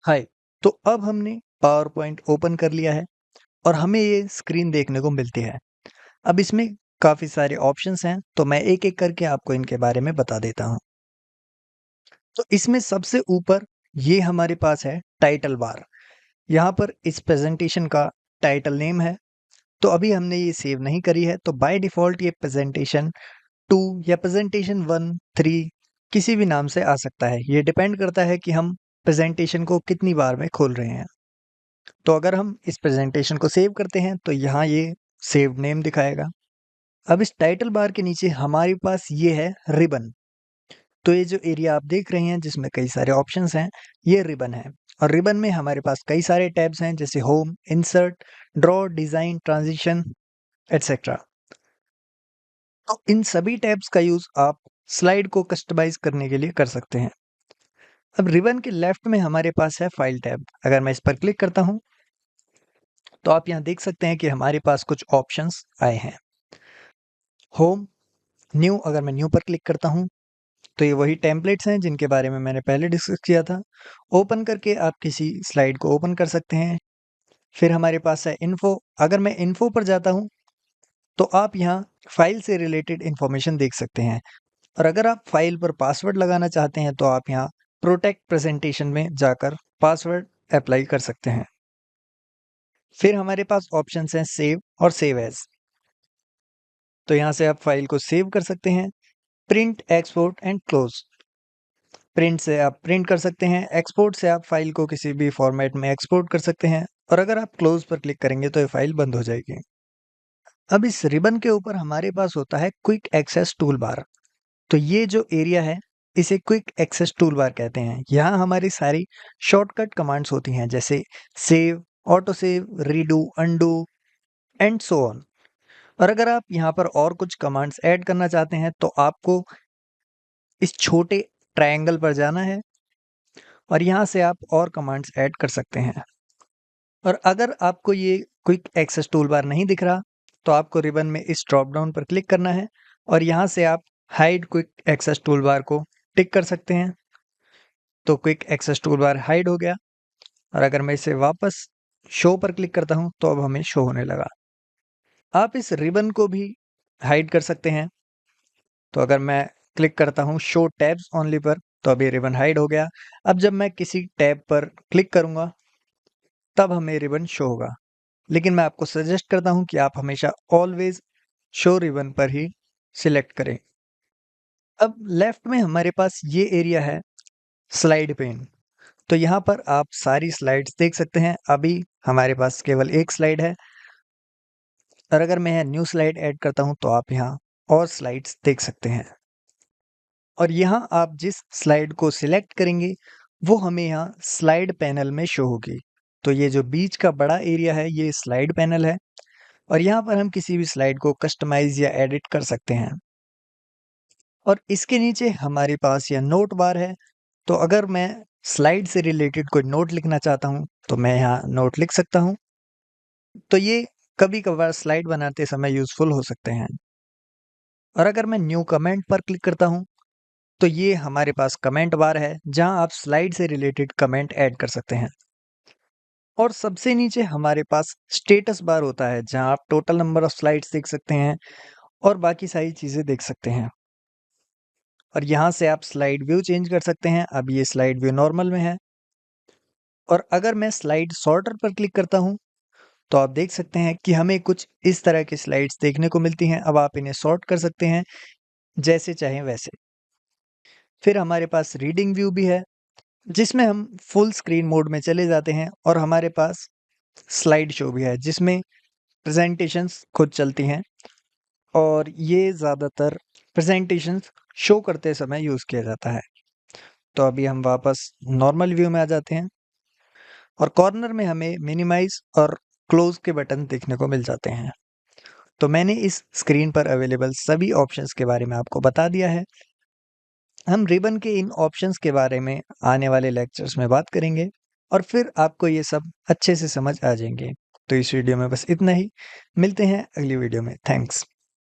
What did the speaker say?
हाय। तो अब हमने पावर पॉइंट ओपन कर लिया है और हमें ये स्क्रीन देखने को मिलती है। अब इसमें काफ़ी सारे ऑप्शंस हैं, तो मैं एक-एक करके आपको इनके बारे में बता देता हूँ। तो इसमें सबसे ऊपर ये हमारे पास है टाइटल बार। यहाँ पर इस प्रेज़ेंटेशन का टाइटल नेम है, तो अभी हमने ये सेव नहीं करी है, तो बाय डिफ़ॉल्ट ये प्रेज़ेंटेशन 2 या प्रेज़ेंटेशन 1, 3 किसी भी नाम से आ सकता है। ये डिपेंड करता है कि हम प्रेज़ेंटेशन को कितनी बार में खोल रहे हैं। तो अगर हम इस प्रेजेंटेशन को सेव करते हैं तो यहाँ ये सेव्ड नेम दिखाएगा। अब इस टाइटल बार के नीचे हमारे पास ये है रिबन। तो ये जो एरिया आप देख रहे हैं जिसमें कई सारे ऑप्शंस हैं, ये रिबन है। और रिबन में हमारे पास कई सारे टैब्स हैं जैसे home, insert, draw, design, transition etcetera. तो इन सभी टैब्स का यूज आप स्लाइड को कस्टमाइज करने के लिए कर सकते हैं। अब रिबन के लेफ्ट में हमारे पास है फाइल टैब। अगर मैं इस पर क्लिक करता हूँ तो आप यहाँ देख सकते हैं कि हमारे पास कुछ ऑप्शंस आए हैं। होम, न्यू, अगर मैं न्यू पर क्लिक करता हूँ तो ये वही टेम्पलेट्स हैं जिनके बारे में मैंने पहले डिस्कस किया था। ओपन करके आप किसी स्लाइड को ओपन कर सकते हैं। फिर हमारे पास है इन्फो। अगर मैं इन्फो पर जाता हूँ तो आप यहाँ फाइल से रिलेटेड इंफॉर्मेशन देख सकते हैं। और अगर आप फाइल पर पासवर्ड लगाना चाहते हैं तो आप यहाँ प्रोटेक्ट प्रेजेंटेशन में जाकर पासवर्ड अप्लाई कर सकते हैं। फिर हमारे पास ऑप्शंस हैं सेव और सेव एज। तो यहाँ से आप फाइल को सेव कर सकते हैं। Print, export and close. Print से आप प्रिंट कर सकते हैं, एक्सपोर्ट से आप फाइल को किसी भी फॉर्मेट में एक्सपोर्ट कर सकते हैं, और अगर आप क्लोज पर क्लिक करेंगे तो ये फाइल बंद हो जाएगी। अब इस रिबन के ऊपर हमारे पास होता है क्विक एक्सेस टूल बार। तो ये जो एरिया है इसे क्विक एक्सेस टूल बार कहते हैं। यहाँ हमारी सारी शॉर्टकट कमांड्स होती हैं जैसे save, auto save, redo, undo and so on. और अगर आप यहाँ पर और कुछ कमांड्स ऐड करना चाहते हैं तो आपको इस छोटे ट्रायंगल पर जाना है और यहाँ से आप और कमांड्स ऐड कर सकते हैं। और अगर आपको ये क्विक एक्सेस टूल बार नहीं दिख रहा तो आपको रिबन में इस ड्रॉप डाउन पर क्लिक करना है और यहाँ से आप hide quick access toolbar को टिक कर सकते हैं। तो quick access toolbar hide हो गया। और अगर मैं इसे वापस शो पर क्लिक करता हूँ तो अब हमें शो होने लगा। आप इस रिबन को भी हाइड कर सकते हैं। तो अगर मैं क्लिक करता हूँ शो टैब्स ओनली पर तो अभी रिबन हाइड हो गया। अब जब मैं किसी टैब पर क्लिक करूंगा तब हमें रिबन शो होगा। लेकिन मैं आपको सजेस्ट करता हूं कि आप हमेशा ऑलवेज शो रिबन पर ही सिलेक्ट करें। अब लेफ्ट में हमारे पास ये एरिया है स्लाइड पेन। तो यहाँ पर आप सारी स्लाइड्स देख सकते हैं। अभी हमारे पास केवल एक स्लाइड है, और अगर मैं न्यू स्लाइड ऐड करता हूँ तो आप यहाँ और स्लाइड्स देख सकते हैं। और यहाँ आप जिस स्लाइड को सिलेक्ट करेंगे वो हमें यहाँ स्लाइड पैनल में शो होगी। तो ये जो बीच का बड़ा एरिया है ये स्लाइड पैनल है, और यहाँ पर हम किसी भी स्लाइड को कस्टमाइज या एडिट कर सकते हैं। और इसके नीचे हमारे पास यह नोट बार है। तो अगर मैं स्लाइड से रिलेटेड कोई नोट लिखना चाहता हूँ तो मैं यहाँ नोट लिख सकता हूँ। तो ये कभी कभार स्लाइड बनाते समय यूजफुल हो सकते हैं। और अगर मैं न्यू कमेंट पर क्लिक करता हूँ तो ये हमारे पास कमेंट बार है जहाँ आप स्लाइड से रिलेटेड कमेंट ऐड कर सकते हैं। और सबसे नीचे हमारे पास स्टेटस बार होता है जहाँ आप टोटल नंबर ऑफ स्लाइड्स देख सकते हैं और बाकी सारी चीज़ें देख सकते हैं। और यहाँ से आप स्लाइड व्यू चेंज कर सकते हैं। अब ये स्लाइड व्यू नॉर्मल में है। और अगर मैं स्लाइड सॉर्टर पर क्लिक करता हूँ तो आप देख सकते हैं कि हमें कुछ इस तरह की स्लाइड्स देखने को मिलती हैं। अब आप इन्हें सॉर्ट कर सकते हैं जैसे चाहें वैसे। फिर हमारे पास रीडिंग व्यू भी है जिसमें हम फुल स्क्रीन मोड में चले जाते हैं, और हमारे पास स्लाइड शो भी है जिसमें प्रेजेंटेशंस खुद चलती हैं, और ये ज़्यादातर प्रेजेंटेशंस शो करते समय यूज़ किया जाता है। तो अभी हम वापस नॉर्मल व्यू में आ जाते हैं, और कॉर्नर में हमें मिनिमाइज और क्लोज के बटन देखने को मिल जाते हैं। तो मैंने इस स्क्रीन पर अवेलेबल सभी ऑप्शंस के बारे में आपको बता दिया है। हम रिबन के इन ऑप्शंस के बारे में आने वाले लेक्चर्स में बात करेंगे, और फिर आपको ये सब अच्छे से समझ आ जाएंगे। तो इस वीडियो में बस इतना ही। मिलते हैं अगली वीडियो में। थैंक्स।